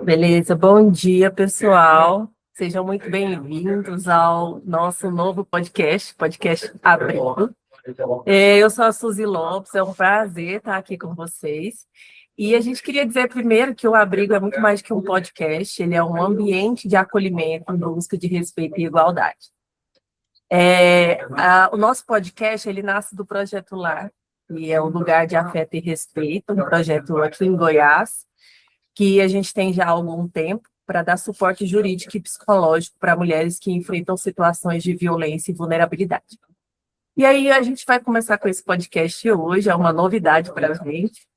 Beleza, bom dia, pessoal. Sejam muito bem-vindos ao nosso novo podcast Abrigo. Eu sou a Suzy Lopes, é um prazer estar aqui com vocês. E a gente queria dizer primeiro que o Abrigo é muito mais que um podcast, ele é um ambiente de acolhimento em busca de respeito e igualdade. O nosso podcast, ele nasce do Projeto Lar, que é um lugar de afeto e respeito, um projeto aqui em Goiás, que a gente tem já há algum tempo para dar suporte jurídico e psicológico para mulheres que enfrentam situações de violência e vulnerabilidade. E aí a gente vai começar com esse podcast hoje, é uma novidade para a gente.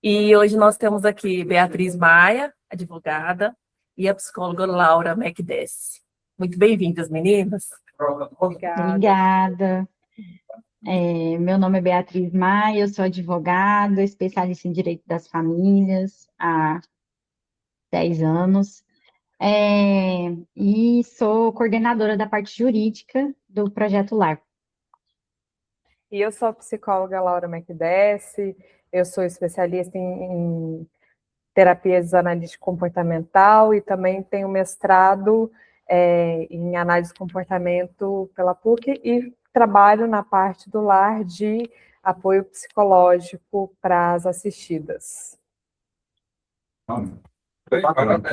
E hoje nós temos aqui Beatriz Maia, advogada, e a psicóloga Laura McDess. Muito bem-vindas, meninas. Obrigada. Obrigada. Meu nome é Beatriz Maia, eu sou advogada, especialista em direito das famílias há 10 anos, e sou coordenadora da parte jurídica do Projeto Lar. E eu sou a psicóloga Laura McDess, eu sou especialista em terapias analítico comportamental e também tenho mestrado em análise de comportamento pela PUC e trabalho na parte do lar de apoio psicológico para as assistidas.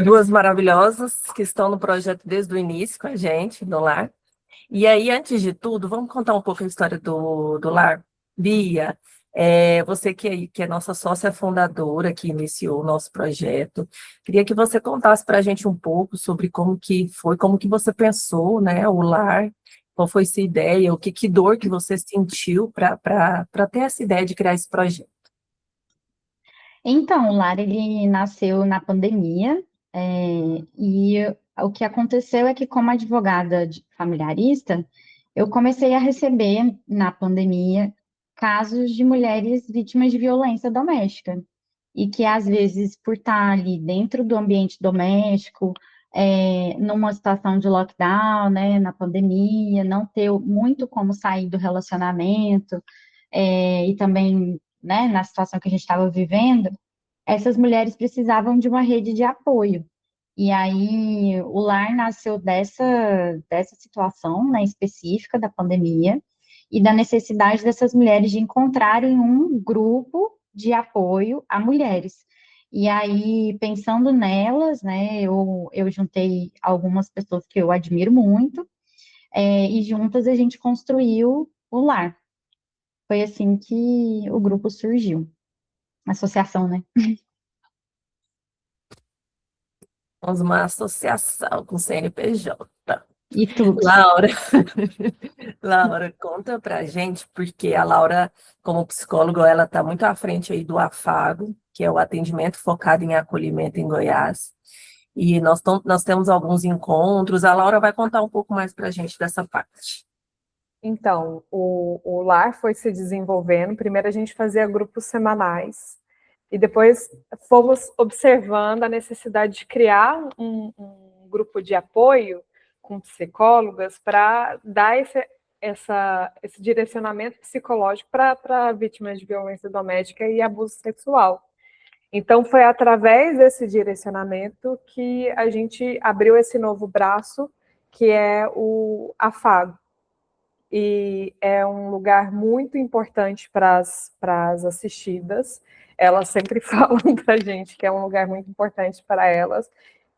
Duas maravilhosas que estão no projeto desde o início com a gente, no Lar. E aí, antes de tudo, vamos contar um pouco a história do Lar. Bia, você que é nossa sócia fundadora, que iniciou o nosso projeto, queria que você contasse para a gente um pouco sobre como que foi, como que você pensou, né, o Lar, qual foi sua ideia, que dor que você sentiu para ter essa ideia de criar esse projeto. Então, o Lar, ele nasceu na pandemia, e o que aconteceu é que, como advogada familiarista, eu comecei a receber, na pandemia, casos de mulheres vítimas de violência doméstica, e que, às vezes, por estar ali dentro do ambiente doméstico, numa situação de lockdown, né, na pandemia, não ter muito como sair do relacionamento, e também, né, na situação que a gente estava vivendo, essas mulheres precisavam de uma rede de apoio. E aí o Lar nasceu dessa situação, né, específica da pandemia e da necessidade dessas mulheres de encontrarem um grupo de apoio a mulheres. E aí, pensando nelas, né, eu juntei algumas pessoas que eu admiro muito, e juntas a gente construiu o Lar. Foi assim que o grupo surgiu. Associação, né? Somos uma associação com CNPJ. E tudo. Laura, Laura, conta pra gente, porque a Laura, como psicóloga, ela está muito à frente aí do AFAGO, que é o atendimento focado em acolhimento em Goiás. E nós temos alguns encontros. A Laura vai contar um pouco mais para a gente dessa parte. Então, o lar foi se desenvolvendo. Primeiro a gente fazia grupos semanais e depois fomos observando a necessidade de criar um grupo de apoio com psicólogas para dar esse direcionamento psicológico para vítimas de violência doméstica e abuso sexual. Então, foi através desse direcionamento que a gente abriu esse novo braço, que é o AFAGO. E é um lugar muito importante para as assistidas. Elas sempre falam para a gente que é um lugar muito importante para elas,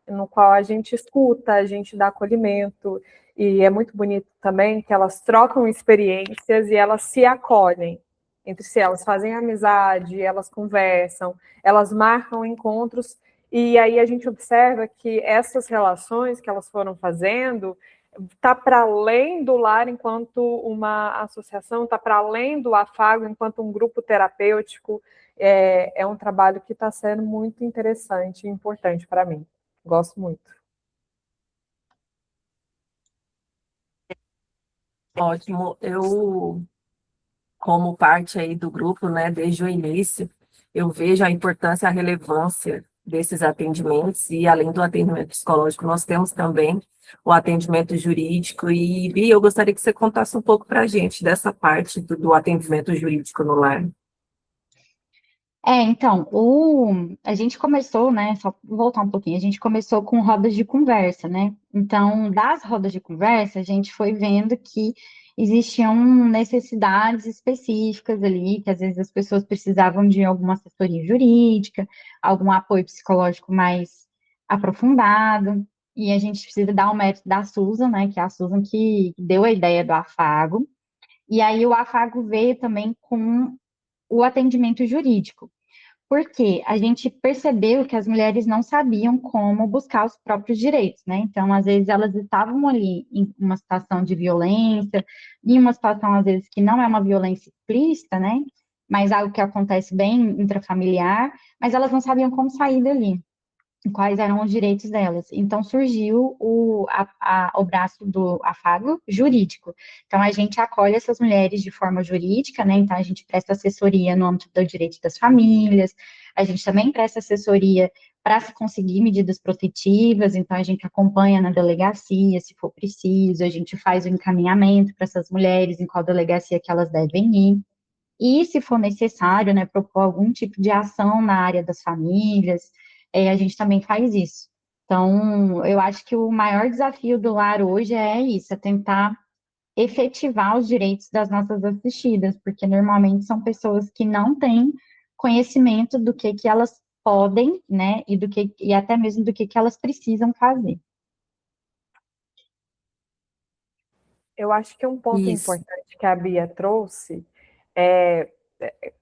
no qual a gente escuta, a gente dá acolhimento, e é muito bonito também que elas trocam experiências e elas se acolhem entre si, elas fazem amizade, elas conversam, elas marcam encontros, e aí a gente observa que essas relações que elas foram fazendo está para além do lar enquanto uma associação, está para além do afago enquanto um grupo terapêutico. É um trabalho que está sendo muito interessante e importante para mim. Gosto muito. Ótimo. Eu, como parte aí do grupo, né, desde o início, eu vejo a importância, a relevância desses atendimentos, e além do atendimento psicológico, nós temos também o atendimento jurídico. E, Bia, eu gostaria que você contasse um pouco para a gente dessa parte do atendimento jurídico no lar. Então, a gente começou, né, só voltar um pouquinho, a gente começou com rodas de conversa, né? Então, das rodas de conversa, a gente foi vendo que existiam necessidades específicas ali, que às vezes as pessoas precisavam de alguma assessoria jurídica, algum apoio psicológico mais aprofundado, e a gente precisa dar o mérito da Susan, né, que é a Susan que deu a ideia do afago, e aí o afago veio também com o atendimento jurídico. Porque a gente percebeu que as mulheres não sabiam como buscar os próprios direitos, né? Então, às vezes, elas estavam ali em uma situação de violência, em uma situação, às vezes, que não é uma violência explícita, né? Mas algo que acontece bem intrafamiliar, mas elas não sabiam como sair dali, quais eram os direitos delas. Então, surgiu o braço do afago jurídico. Então, a gente acolhe essas mulheres de forma jurídica, né? Então, a gente presta assessoria no âmbito do direito das famílias, a gente também presta assessoria para se conseguir medidas protetivas, então a gente acompanha na delegacia, se for preciso, a gente faz o encaminhamento para essas mulheres em qual delegacia que elas devem ir. E, se for necessário, né, propor algum tipo de ação na área das famílias, a gente também faz isso. Então, eu acho que o maior desafio do lar hoje é isso, é tentar efetivar os direitos das nossas assistidas, porque normalmente são pessoas que não têm conhecimento do que elas podem, né, e até mesmo do que elas precisam fazer. Eu acho que um ponto Isso. importante que a Bia trouxe é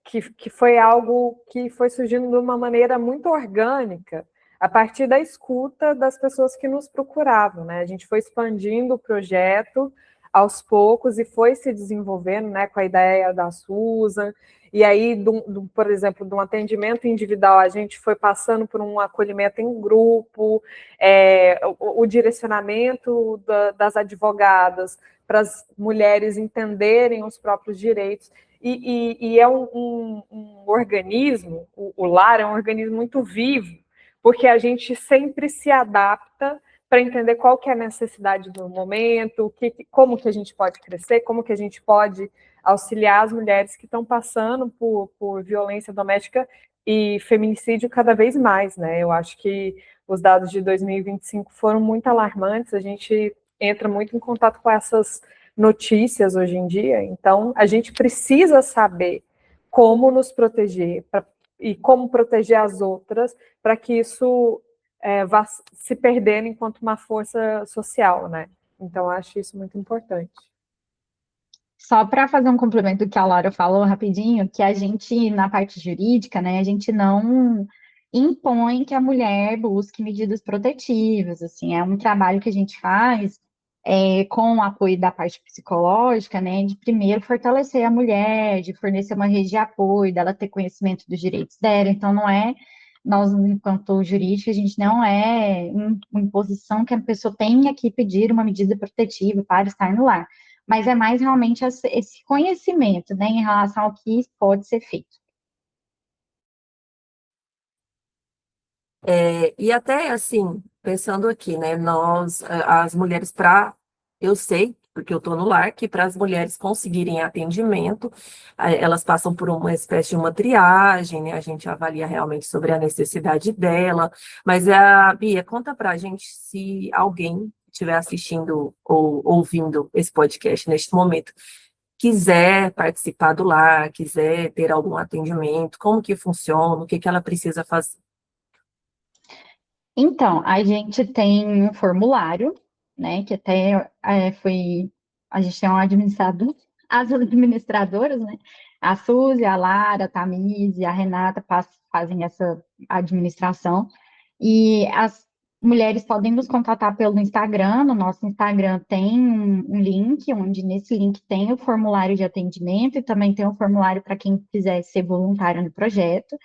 que foi algo que foi surgindo de uma maneira muito orgânica, a partir da escuta das pessoas que nos procuravam, né? A gente foi expandindo o projeto aos poucos e foi se desenvolvendo, né, com a ideia da Susan, e aí, por exemplo, de um atendimento individual, a gente foi passando por um acolhimento em grupo, o direcionamento das advogadas para as mulheres entenderem os próprios direitos. E é um organismo, o lar é um organismo muito vivo, porque a gente sempre se adapta para entender qual que é a necessidade do momento, como que a gente pode crescer, como que a gente pode auxiliar as mulheres que estão passando por violência doméstica e feminicídio cada vez mais, né? Eu acho que os dados de 2025 foram muito alarmantes, a gente entra muito em contato com essas notícias hoje em dia, então a gente precisa saber como nos proteger e como proteger as outras para que isso vá se perdendo enquanto uma força social, né? Então, eu acho isso muito importante. Só para fazer um complemento do que a Laura falou rapidinho, que a gente, na parte jurídica, né, a gente não impõe que a mulher busque medidas protetivas, assim, é um trabalho que a gente faz com o apoio da parte psicológica, né, de primeiro fortalecer a mulher, de fornecer uma rede de apoio, dela ter conhecimento dos direitos dela, então não é, nós, enquanto jurídica, a gente não é uma imposição que a pessoa tenha que pedir uma medida protetiva para estar no lar, mas é mais realmente esse conhecimento, né, em relação ao que pode ser feito. E até assim, pensando aqui, né, as mulheres, eu sei, porque eu estou no lar, que para as mulheres conseguirem atendimento, elas passam por uma espécie de uma triagem, né, a gente avalia realmente sobre a necessidade dela, mas a Bia, conta para a gente se alguém estiver assistindo ou ouvindo esse podcast neste momento, quiser participar do lar, quiser ter algum atendimento, como que funciona, o que que ela precisa fazer. Então, a gente tem um formulário, né, que até a gente tem um administrador, as administradoras, né, a Suzy, a Lara, a Tamires e a Renata fazem essa administração, e as mulheres podem nos contatar pelo Instagram, no nosso Instagram tem um link, onde nesse link tem o formulário de atendimento e também tem o formulário para quem quiser ser voluntário no projeto.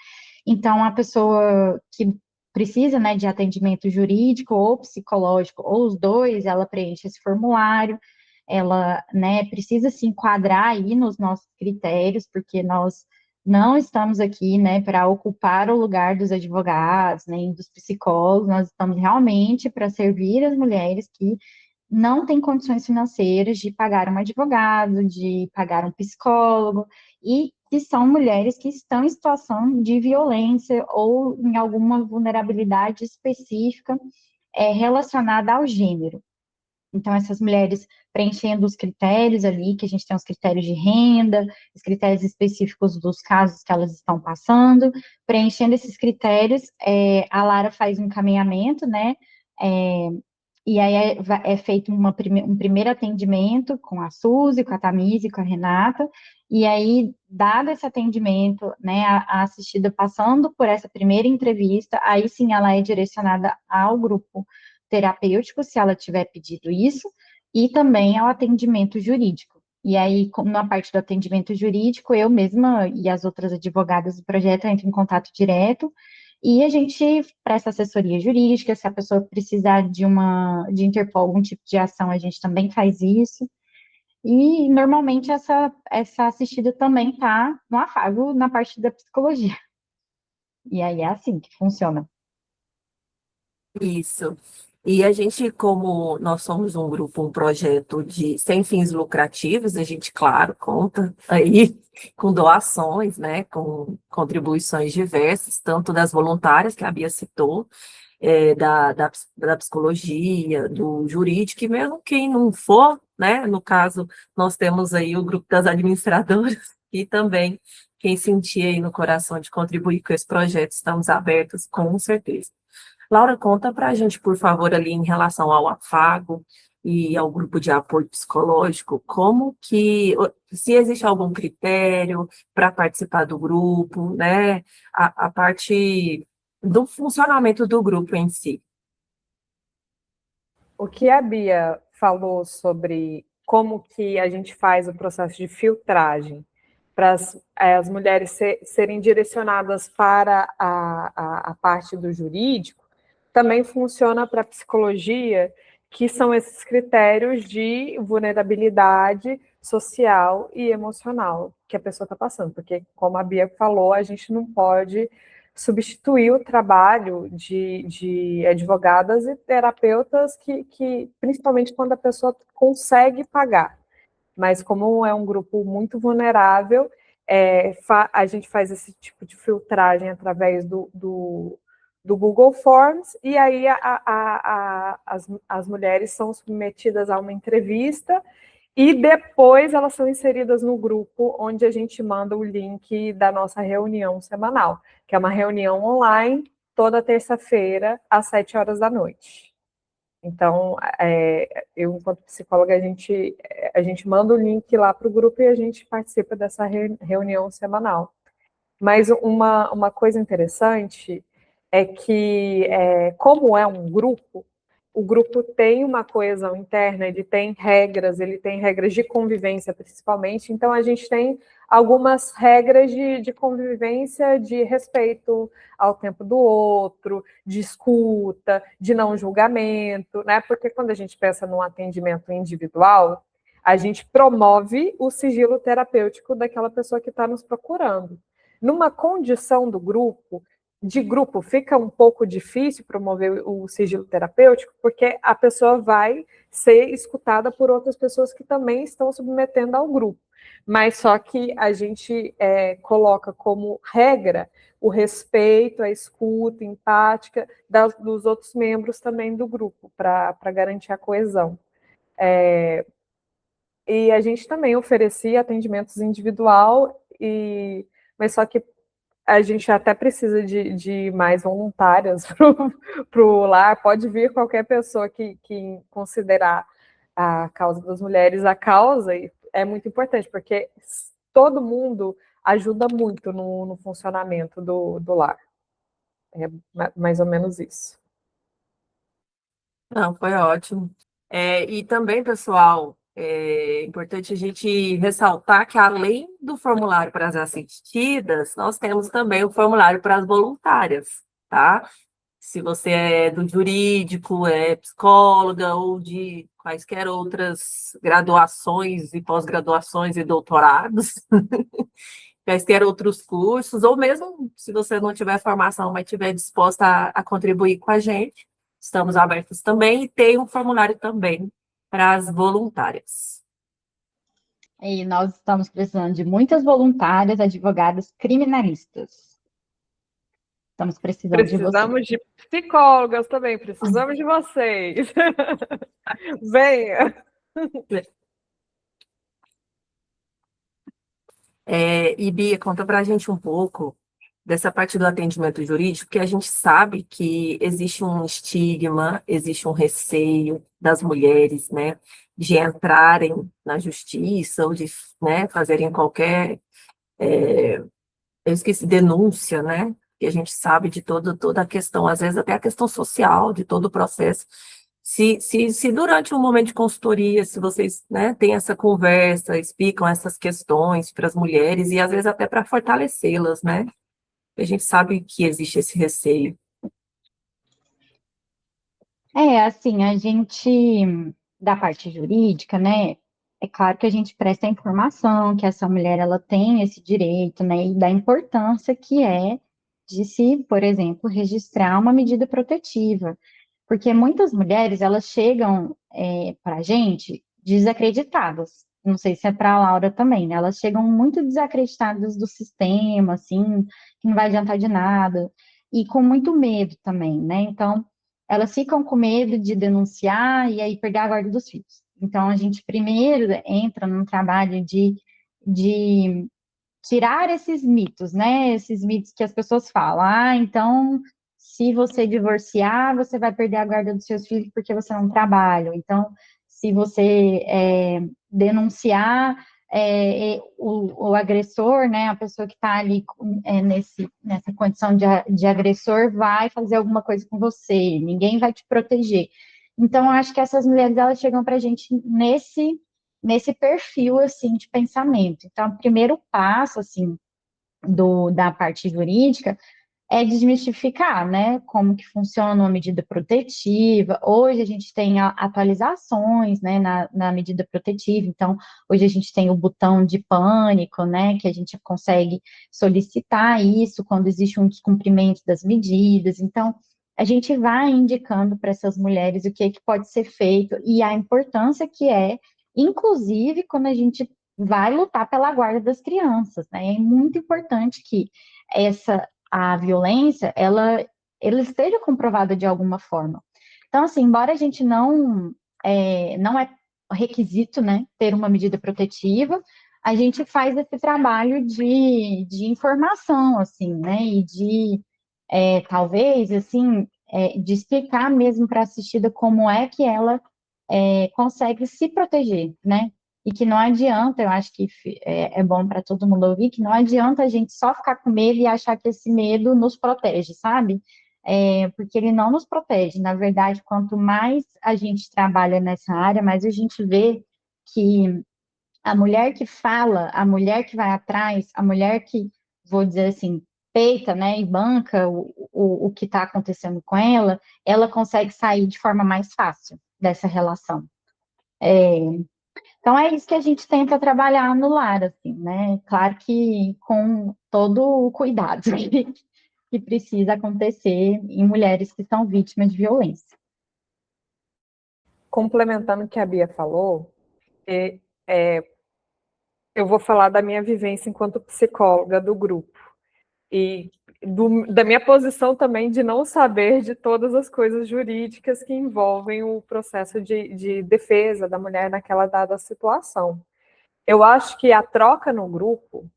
Então, a pessoa que precisa, né, de atendimento jurídico ou psicológico, ou os dois, ela preenche esse formulário, ela, né, precisa se enquadrar aí nos nossos critérios, porque nós não estamos aqui, né, para ocupar o lugar dos advogados, nem dos psicólogos, nós estamos realmente para servir as mulheres que não têm condições financeiras de pagar um advogado, de pagar um psicólogo, e que são mulheres que estão em situação de violência ou em alguma vulnerabilidade específica relacionada ao gênero. Então, essas mulheres preenchendo os critérios ali, que a gente tem os critérios de renda, os critérios específicos dos casos que elas estão passando, preenchendo esses critérios, a Lara faz um encaminhamento, né? E aí é feito um primeiro atendimento com a Suzy, com a Tamise, com a Renata, e aí, dado esse atendimento, né, a assistida passando por essa primeira entrevista, aí sim ela é direcionada ao grupo terapêutico, se ela tiver pedido isso, e também ao atendimento jurídico. E aí, na parte do atendimento jurídico, eu mesma e as outras advogadas do projeto entram em contato direto, e a gente presta assessoria jurídica, se a pessoa precisar de interpor algum tipo de ação, a gente também faz isso. E normalmente essa assistida também está no afago na parte da psicologia. E aí é assim que funciona. Isso. E a gente, como nós somos um grupo, um projeto de sem fins lucrativos, a gente, claro, conta aí com doações, né, com contribuições diversas, tanto das voluntárias, que a Bia citou, da psicologia, do jurídico, e mesmo quem não for, né, no caso, nós temos aí o grupo das administradoras, e também quem sentir aí no coração de contribuir com esse projeto, estamos abertos, com certeza. Laura, conta para a gente, por favor, ali em relação ao afago e ao grupo de apoio psicológico, se existe algum critério para participar do grupo, né? A parte do funcionamento do grupo em si. O que a Bia falou sobre como que a gente faz o processo de filtragem para as mulheres serem direcionadas para a parte do jurídico, também funciona para a psicologia, que são esses critérios de vulnerabilidade social e emocional que a pessoa está passando. Porque, como a Bia falou, a gente não pode substituir o trabalho de advogadas e terapeutas principalmente quando a pessoa consegue pagar. Mas como é um grupo muito vulnerável, a gente faz esse tipo de filtragem através do Google Forms, e aí as mulheres são submetidas a uma entrevista, e depois elas são inseridas no grupo, onde a gente manda o link da nossa reunião semanal, que é uma reunião online, toda terça-feira, às 7 horas da noite. Então, eu, enquanto psicóloga, a gente manda o link lá para o grupo e a gente participa dessa reunião semanal. Mas uma coisa interessante é que, como é um grupo, o grupo tem uma coesão interna, ele tem regras de convivência, principalmente. Então, a gente tem algumas regras de convivência, de respeito ao tempo do outro, de escuta, de não julgamento, né? Porque quando a gente pensa num atendimento individual, a gente promove o sigilo terapêutico daquela pessoa que está nos procurando. Numa condição de grupo, fica um pouco difícil promover o sigilo terapêutico, porque a pessoa vai ser escutada por outras pessoas que também estão submetendo ao grupo. Mas só que a gente coloca como regra o respeito, a escuta empática dos outros membros também do grupo, para garantir a coesão. E a gente também oferecia atendimentos individual, mas só que a gente até precisa de mais voluntárias para o lar. Pode vir qualquer pessoa que considerar a causa das mulheres a causa, e é muito importante, porque todo mundo ajuda muito no funcionamento do lar. É mais ou menos isso. Não, foi ótimo. E também, pessoal, é importante a gente ressaltar que, além do formulário para as assistidas, nós temos também o formulário para as voluntárias, tá? Se você é do jurídico, é psicóloga ou de quaisquer outras graduações e pós-graduações e doutorados, quaisquer outros cursos, ou mesmo se você não tiver formação, mas estiver disposta a contribuir com a gente, estamos abertos também, e tem um formulário também para as voluntárias. E nós estamos precisando de muitas voluntárias, advogadas criminalistas. Estamos precisando de vocês. Precisamos de psicólogas também, precisamos de vocês. Venha! E Bia, conta para a gente um pouco dessa parte do atendimento jurídico, que a gente sabe que existe um estigma, existe um receio das mulheres, né, de entrarem na justiça ou de, né, fazerem qualquer, eu esqueci, denúncia, né, que a gente sabe de toda a questão, às vezes até a questão social, de todo o processo. Se durante um momento de consultoria, se vocês, né, têm essa conversa, explicam essas questões para as mulheres e às vezes até para fortalecê-las, né? A gente sabe que existe esse receio. Assim, a gente, da parte jurídica, né, é claro que a gente presta informação que essa mulher, ela tem esse direito, né, e da importância que é de se, por exemplo, registrar uma medida protetiva, porque muitas mulheres, elas chegam para a gente desacreditadas, não sei se é para a Laura também, né, elas chegam muito desacreditadas do sistema, assim, que não vai adiantar de nada, e com muito medo também, né, então elas ficam com medo de denunciar e aí perder a guarda dos filhos. Então, a gente primeiro entra num trabalho de tirar esses mitos, né? Esses mitos que as pessoas falam. Ah, então, se você divorciar, você vai perder a guarda dos seus filhos porque você não trabalha. Então, se você denunciar o agressor, né, a pessoa que está ali nessa condição de agressor vai fazer alguma coisa com você, ninguém vai te proteger. Então, eu acho que essas mulheres, elas chegam para a gente nesse perfil, assim, de pensamento. Então, o primeiro passo, assim, da parte jurídica é desmistificar, né, como que funciona uma medida protetiva. Hoje a gente tem atualizações, né, na medida protetiva. Então, hoje a gente tem o botão de pânico, né, que a gente consegue solicitar isso quando existe um descumprimento das medidas. Então, a gente vai indicando para essas mulheres o que pode ser feito e a importância que é, inclusive quando a gente vai lutar pela guarda das crianças, né? É muito importante que a violência, ela esteja comprovada de alguma forma. Então, assim, embora a gente não é requisito, né, ter uma medida protetiva, a gente faz esse trabalho de informação, assim, né, e talvez, assim, de explicar mesmo para a assistida como é que ela consegue se proteger, né, e que não adianta, eu acho que é bom para todo mundo ouvir, que não adianta a gente só ficar com medo e achar que esse medo nos protege, sabe? Porque ele não nos protege. Na verdade, quanto mais a gente trabalha nessa área, mais a gente vê que a mulher que fala, a mulher que vai atrás, a mulher que, vou dizer assim, peita, né, e banca o que está acontecendo com ela consegue sair de forma mais fácil dessa relação. Então, é isso que a gente tenta trabalhar no lar, assim, né? Claro que com todo o cuidado que precisa acontecer em mulheres que são vítimas de violência. Complementando o que a Bia falou, eu vou falar da minha vivência enquanto psicóloga do grupo. E da minha posição também de não saber de todas as coisas jurídicas que envolvem o processo de defesa da mulher naquela dada situação. Eu acho que a troca no grupo,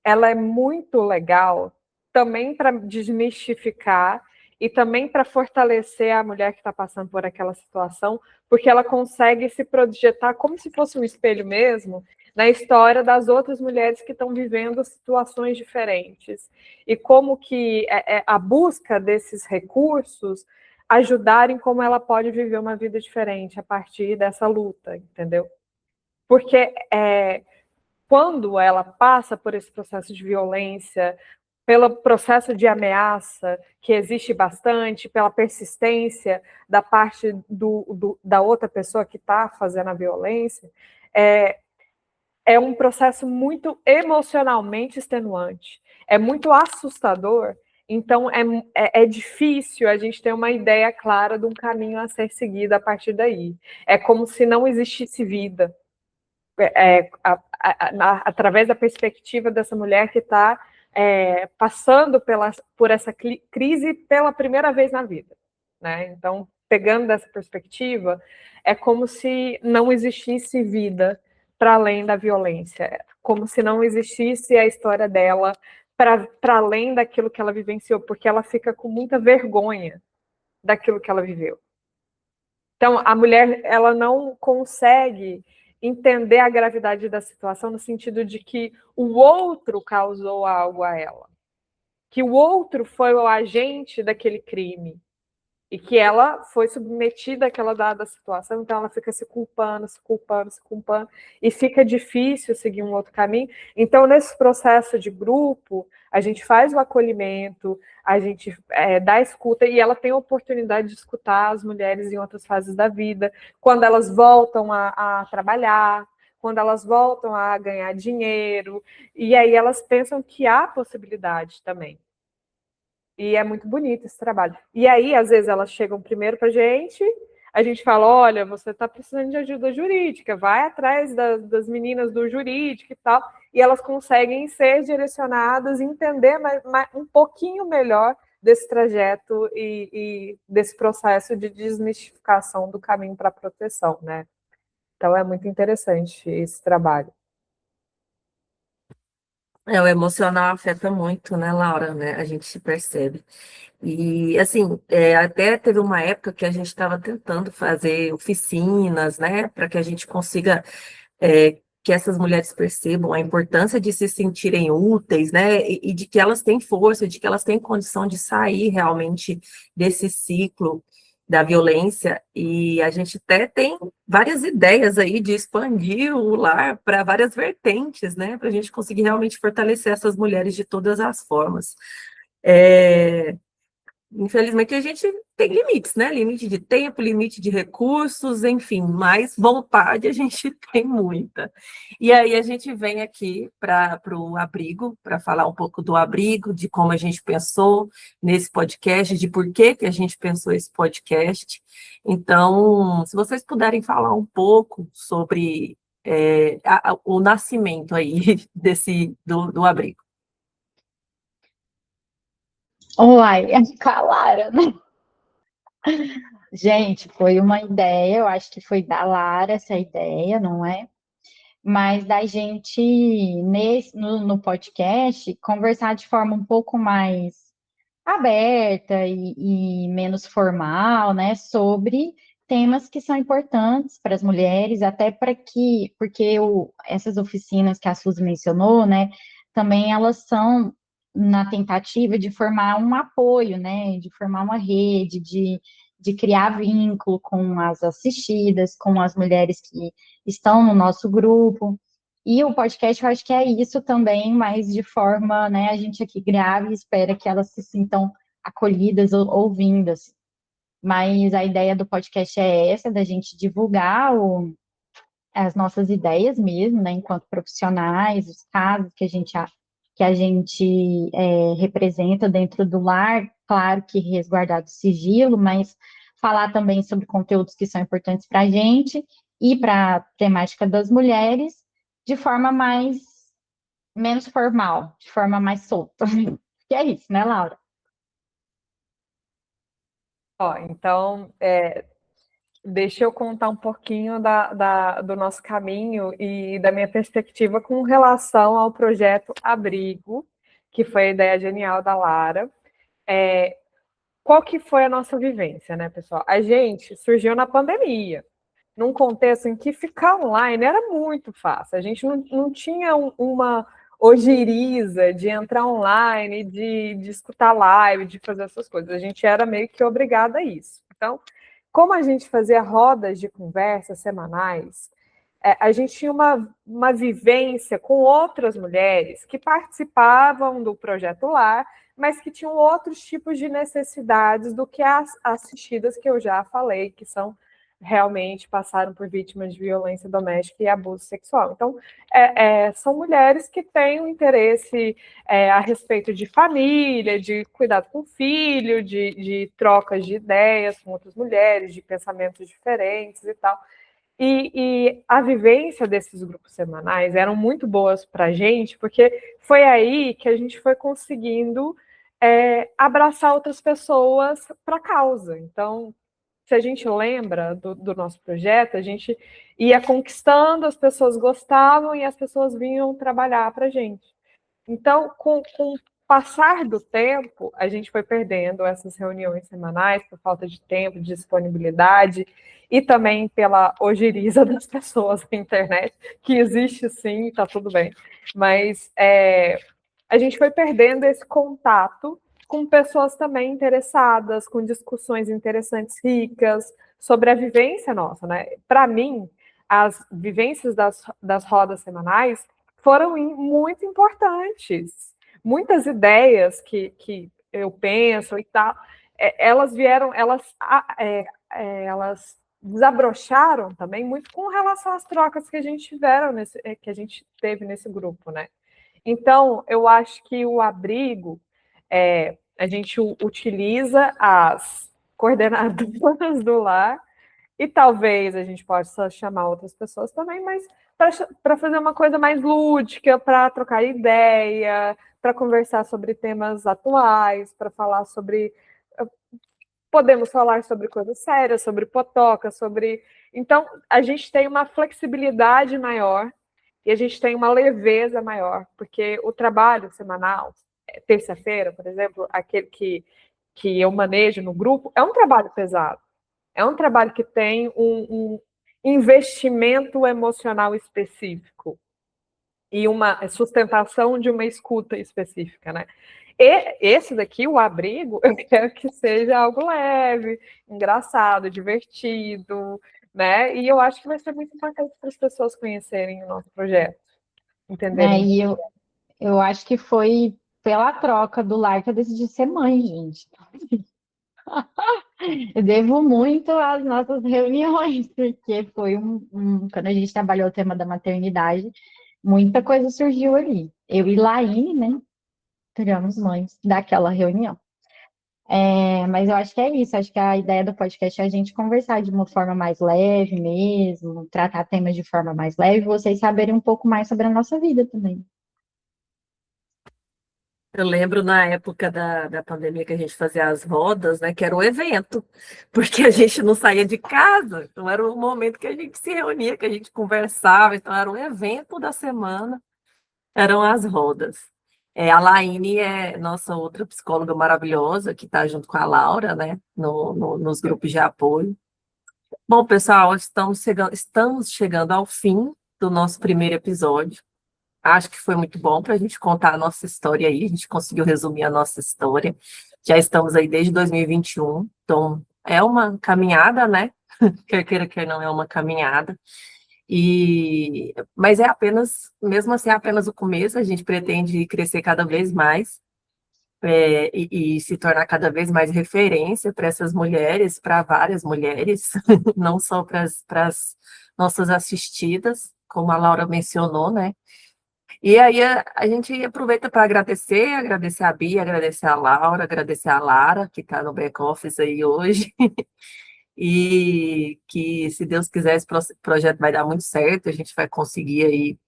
ela é muito legal também para desmistificar e também para fortalecer a mulher que está passando por aquela situação, porque ela consegue se projetar como se fosse um espelho mesmo na história das outras mulheres que estão vivendo situações diferentes e como que a busca desses recursos ajudarem como ela pode viver uma vida diferente a partir dessa luta, entendeu? Porque quando ela passa por esse processo de violência, pelo processo de ameaça, que existe bastante, pela persistência da parte da outra pessoa que está fazendo a violência, é um processo muito emocionalmente extenuante. É muito assustador Então, é difícil a gente ter uma ideia clara de um caminho a ser seguido a partir daí. É como se não existisse vida. Através da perspectiva dessa mulher que está passando por essa crise pela primeira vez na vida, né? Então, pegando dessa perspectiva, é como se não existisse vida para além da violência, como se não existisse a história dela para além daquilo que ela vivenciou, porque ela fica com muita vergonha daquilo que ela viveu. Então, a mulher, ela não consegue entender a gravidade da situação no sentido de que o outro causou algo a ela, que o outro foi o agente daquele crime, e que ela foi submetida àquela dada situação, então ela fica se culpando, e fica difícil seguir um outro caminho. Então, nesse processo de grupo, a gente faz o acolhimento, a gente dá a escuta, e ela tem a oportunidade de escutar as mulheres em outras fases da vida, quando elas voltam a trabalhar, quando elas voltam a ganhar dinheiro, e aí elas pensam que há possibilidade também. E é muito bonito esse trabalho. E aí, às vezes, elas chegam primeiro para a gente fala, olha, você está precisando de ajuda jurídica, vai atrás das meninas do jurídico e tal, e elas conseguem ser direcionadas, entender um pouquinho melhor desse trajeto e desse processo de desmistificação do caminho para a proteção, né? Então, é muito interessante esse trabalho. O emocional afeta muito, né, Laura, né? A gente se percebe. E, assim, até teve uma época que a gente estava tentando fazer oficinas, né, para que a gente consiga, que essas mulheres percebam a importância de se sentirem úteis, né, e de que elas têm força, de que elas têm condição de sair realmente desse ciclo da violência, e a gente até tem várias ideias aí de expandir o lar para várias vertentes, né, para a gente conseguir realmente fortalecer essas mulheres de todas as formas. Infelizmente, a gente tem limites, né? Limite de tempo, limite de recursos, enfim, mas vontade a gente tem muita. E aí a gente vem aqui para o abrigo, para falar um pouco do abrigo, de como a gente pensou nesse podcast, de por que a gente pensou esse podcast. Então, se vocês puderem falar um pouco sobre o nascimento aí do abrigo. Uai, é com a Lara, né? Gente, foi uma ideia, eu acho que foi da Lara essa ideia, não é? Mas da gente, no podcast, conversar de forma um pouco mais aberta e menos formal, né? Sobre temas que são importantes para as mulheres, até porque essas oficinas que a Suzy mencionou, né? Também elas são na tentativa de formar um apoio, né? De formar uma rede, de criar vínculo com as assistidas, com as mulheres que estão no nosso grupo. E o podcast, eu acho que é isso também, mas de forma, né, a gente aqui grava e espera que elas se sintam acolhidas, ouvindas. Mas a ideia do podcast é essa, da gente divulgar as nossas ideias mesmo, né, enquanto profissionais, os casos que a gente representa dentro do lar, claro que resguardado sigilo, mas falar também sobre conteúdos que são importantes para a gente e para a temática das mulheres de forma menos formal, de forma mais solta. Que é isso, né, Laura? Então, deixa eu contar um pouquinho do nosso caminho e da minha perspectiva com relação ao projeto Abrigo, que foi a ideia genial da Lara. Qual que foi a nossa vivência, né, pessoal? A gente surgiu na pandemia, num contexto em que ficar online era muito fácil. A gente não tinha uma ojeriza de entrar online, de escutar live, de fazer essas coisas. A gente era meio que obrigada a isso. Então, como a gente fazia rodas de conversa semanais, a gente tinha uma vivência com outras mulheres que participavam do Projeto Lar, mas que tinham outros tipos de necessidades do que as assistidas que eu já falei, que são realmente passaram por vítimas de violência doméstica e abuso sexual. Então, são mulheres que têm um interesse a respeito de família, de cuidado com o filho, de trocas de ideias com outras mulheres, de pensamentos diferentes e tal. E a vivência desses grupos semanais eram muito boas para a gente, porque foi aí que a gente foi conseguindo abraçar outras pessoas para a causa. Então, se a gente lembra do nosso projeto, a gente ia conquistando, as pessoas gostavam e as pessoas vinham trabalhar para a gente. Então, com o passar do tempo, a gente foi perdendo essas reuniões semanais por falta de tempo, de disponibilidade e também pela ojeriza das pessoas na internet, que existe sim, está tudo bem. Mas a gente foi perdendo esse contato com pessoas também interessadas, com discussões interessantes, ricas, sobre a vivência nossa, né? Para mim, as vivências das rodas semanais foram muito importantes. Muitas ideias que eu penso e tal, elas vieram, elas desabrocharam também muito com relação às trocas que a gente que a gente teve nesse grupo, né? Então, eu acho que o abrigo, a gente utiliza as coordenadoras do lar e talvez a gente possa chamar outras pessoas também, mas para fazer uma coisa mais lúdica, para trocar ideia, para conversar sobre temas atuais, para falar sobre. Podemos falar sobre coisas sérias, sobre potoca, sobre. Então, a gente tem uma flexibilidade maior e a gente tem uma leveza maior, porque o trabalho semanal, terça-feira, por exemplo, aquele que eu manejo no grupo, é um trabalho pesado. É um trabalho que tem um investimento emocional específico e uma sustentação de uma escuta específica, né? E esse daqui, o abrigo, eu quero que seja algo leve, engraçado, divertido, né? E eu acho que vai ser muito importante para as pessoas conhecerem o nosso projeto, entenderem. E eu acho que foi pela troca do lar que eu decidi ser mãe, gente. Eu devo muito às nossas reuniões, porque foi quando a gente trabalhou o tema da maternidade, muita coisa surgiu ali. Eu e Laine, né, tiramos mães daquela reunião. Mas eu acho que é isso, acho que a ideia do podcast é a gente conversar de uma forma mais leve mesmo, tratar temas de forma mais leve, vocês saberem um pouco mais sobre a nossa vida também. Eu lembro na época da pandemia que a gente fazia as rodas, né, que era um evento, porque a gente não saía de casa, então era o momento que a gente se reunia, que a gente conversava, então era um evento da semana, eram as rodas. A Laine é nossa outra psicóloga maravilhosa, que está junto com a Laura, né, nos grupos de apoio. Bom, pessoal, estamos chegando ao fim do nosso primeiro episódio. Acho que foi muito bom para a gente contar a nossa história aí, a gente conseguiu resumir a nossa história. Já estamos aí desde 2021, então é uma caminhada, né? Quer queira, quer não, é uma caminhada. Mas é apenas, mesmo assim, é apenas o começo, a gente pretende crescer cada vez mais e se tornar cada vez mais referência para essas mulheres, para várias mulheres, não só para as nossas assistidas, como a Laura mencionou, né? E aí a gente aproveita para agradecer a Bia, agradecer a Laura, agradecer a Lara, que está no back-office aí hoje, e que, se Deus quiser, esse projeto vai dar muito certo, a gente vai conseguir aí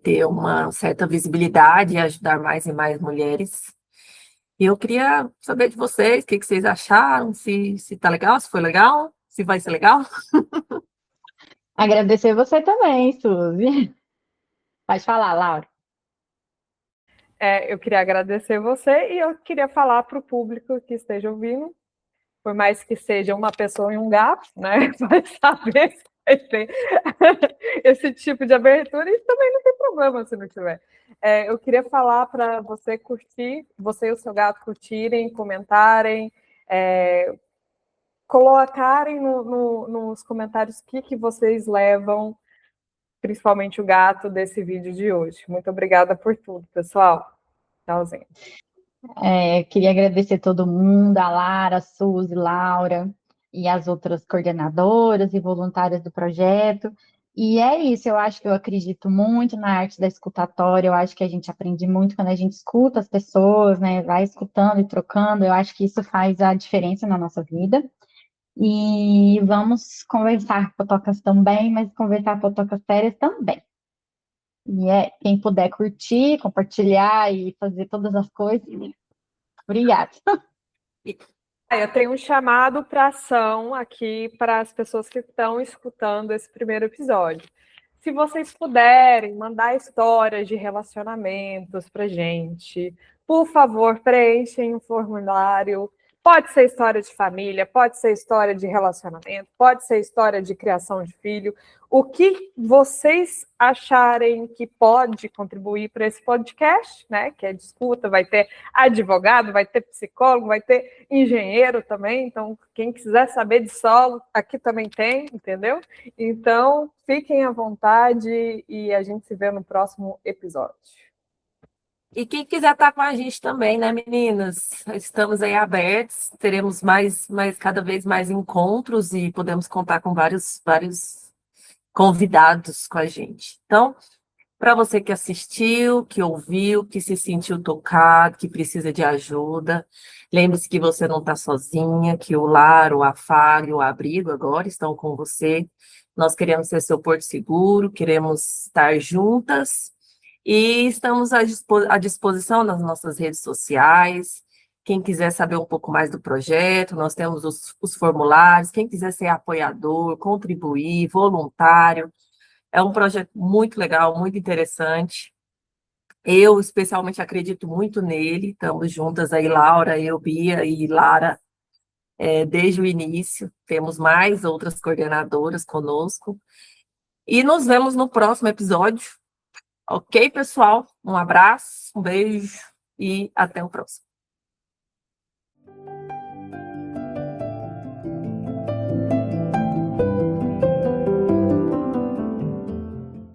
ter uma certa visibilidade e ajudar mais e mais mulheres. E eu queria saber de vocês, o que vocês acharam, se tá legal, se foi legal, se vai ser legal. Agradecer você também, Suzy. Pode falar, Laura. Eu queria agradecer você e eu queria falar para o público que esteja ouvindo, por mais que seja uma pessoa e um gato, né? Vai saber se vai ter esse tipo de abertura e também não tem problema se não tiver. Eu queria falar para você curtir, você e o seu gato curtirem, comentarem, colocarem nos comentários o que vocês levam, principalmente o gato, desse vídeo de hoje. Muito obrigada por tudo, pessoal. Tchauzinho. Queria agradecer todo mundo, a Lara, a Suzy, Laura. e as outras coordenadoras e voluntárias do projeto. E é isso, eu acho que eu acredito muito na arte da escutatória, eu acho que a gente aprende muito quando a gente escuta as pessoas, né? Vai escutando e trocando, eu acho que isso faz a diferença na nossa vida. E vamos conversar fotocas também, mas conversar fotocas sérias também. E quem puder curtir, compartilhar e fazer todas as coisas. Obrigada. Eu tenho um chamado para ação aqui para as pessoas que estão escutando esse primeiro episódio. Se vocês puderem mandar histórias de relacionamentos para gente, por favor, preenchem um formulário. Pode ser história de família, pode ser história de relacionamento, pode ser história de criação de filho. O que vocês acharem que pode contribuir para esse podcast, né? Que é de escuta, vai ter advogado, vai ter psicólogo, vai ter engenheiro também. Então, quem quiser saber de solo, aqui também tem, entendeu? Então, fiquem à vontade e a gente se vê no próximo episódio. E quem quiser estar com a gente também, né, meninas? Estamos aí abertos, teremos cada vez mais encontros e podemos contar com vários convidados com a gente. Então, para você que assistiu, que ouviu, que se sentiu tocado, que precisa de ajuda, lembre-se que você não está sozinha, que o lar, o afago, o abrigo agora estão com você. Nós queremos ser seu porto seguro, queremos estar juntas e estamos à disposição nas nossas redes sociais. Quem quiser saber um pouco mais do projeto, nós temos os formulários. Quem quiser ser apoiador, contribuir, voluntário, é um projeto muito legal, muito interessante. Eu, especialmente, acredito muito nele. Estamos juntas aí, Laura, eu, Bia e Lara, desde o início. Temos mais outras coordenadoras conosco. E nos vemos no próximo episódio. Ok, pessoal? Um abraço, um beijo e até o próximo.